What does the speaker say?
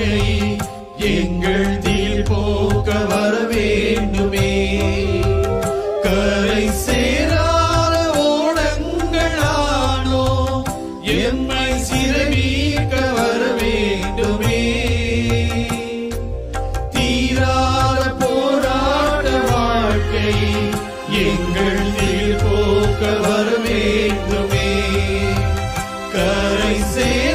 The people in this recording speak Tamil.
வாழ்க்கை எங்கள் தீர் போக்க வர வேண்டுமே. கரை சேராத ஓடங்களானோ எம்மை சிறமீக்க வர வேண்டுமே. தீராத போராட்ட வாழ்க்கை எங்கள் தீர் போக்க வர வேண்டுமே. கரை சேர